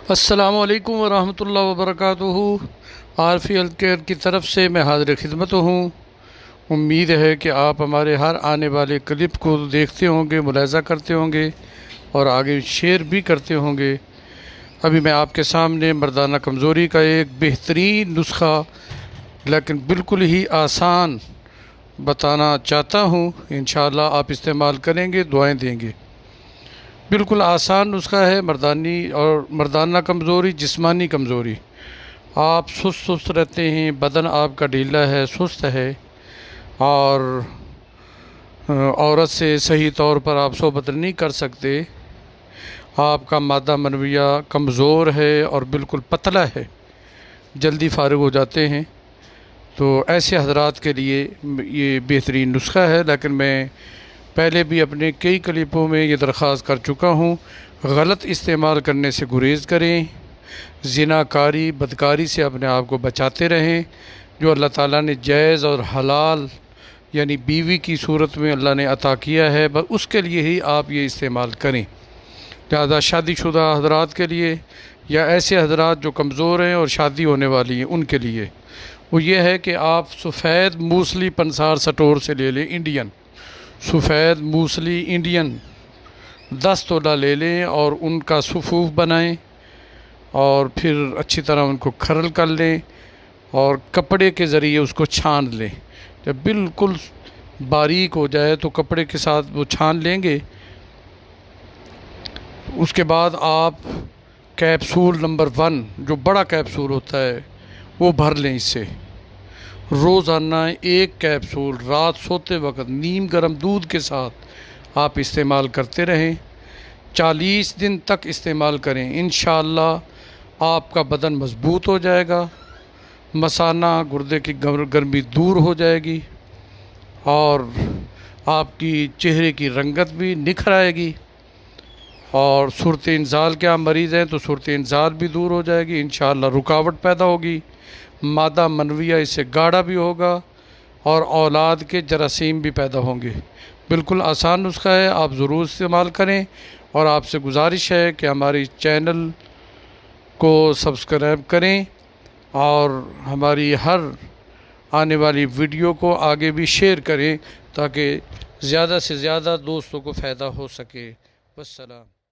السلام علیکم ورحمۃ اللہ وبرکاتہ۔ عارفی ہیلتھ کیئر کی طرف سے میں حاضر خدمت ہوں۔ امید ہے کہ آپ ہمارے ہر آنے والے کلپ کو دیکھتے ہوں گے، ملاحظہ کرتے ہوں گے اور آگے شیئر بھی کرتے ہوں گے۔ ابھی میں آپ کے سامنے مردانہ کمزوری کا ایک بہترین نسخہ لیکن بالکل ہی آسان بتانا چاہتا ہوں۔ انشاءاللہ آپ استعمال کریں گے، دعائیں دیں گے۔ بالکل آسان نسخہ ہے مردانہ کمزوری، جسمانی کمزوری۔ آپ سست رہتے ہیں، بدن آپ کا ڈھیلا ہے، سست ہے اور عورت سے صحیح طور پر آپ صحبت نہیں کر سکتے، آپ کا مادہ منویہ کمزور ہے اور بالکل پتلا ہے، جلدی فارغ ہو جاتے ہیں، تو ایسے حضرات کے لیے یہ بہترین نسخہ ہے۔ لیکن میں پہلے بھی اپنے کئی کلپوں میں یہ درخواست کر چکا ہوں، غلط استعمال کرنے سے گریز کریں، زناکاری بدکاری سے اپنے آپ کو بچاتے رہیں۔ جو اللہ تعالیٰ نے جائز اور حلال یعنی بیوی کی صورت میں اللہ نے عطا کیا ہے، بس اس کے لیے ہی آپ یہ استعمال کریں۔ لہذا شادی شدہ حضرات کے لیے یا ایسے حضرات جو کمزور ہیں اور شادی ہونے والی ہیں ان کے لیے وہ یہ ہے کہ آپ سفید موسلی پنسار سٹور سے لے لیں، انڈین سفید موسلی انڈین 10 تولہ لے لیں اور ان کا صفوف بنائیں اور پھر اچھی طرح ان کو کھرل کر لیں اور کپڑے کے ذریعے اس کو چھان لیں۔ جب بالکل باریک ہو جائے تو کپڑے کے ساتھ وہ چھان لیں گے۔ اس کے بعد آپ کیپسول نمبر 1 جو بڑا کیپسول ہوتا ہے وہ بھر لیں۔ اس سے روزانہ 1 کیپسول رات سوتے وقت نیم گرم دودھ کے ساتھ آپ استعمال کرتے رہیں، 40 دن تک استعمال کریں۔ انشاءاللہ آپ کا بدن مضبوط ہو جائے گا، مثانہ گردے کی گرمی دور ہو جائے گی اور آپ کی چہرے کی رنگت بھی نکھر آئے گی، اور صورت انزال کے آپ مریض ہیں تو صورت انزال بھی دور ہو جائے گی۔ انشاءاللہ رکاوٹ پیدا ہوگی، مادہ منویہ اس سے گاڑھا بھی ہوگا اور اولاد کے جراثیم بھی پیدا ہوں گے۔ بالکل آسان نسخہ ہے، آپ ضرور استعمال کریں اور آپ سے گزارش ہے کہ ہماری چینل کو سبسکرائب کریں اور ہماری ہر آنے والی ویڈیو کو آگے بھی شیئر کریں تاکہ زیادہ سے زیادہ دوستوں کو فائدہ ہو سکے۔ والسلام۔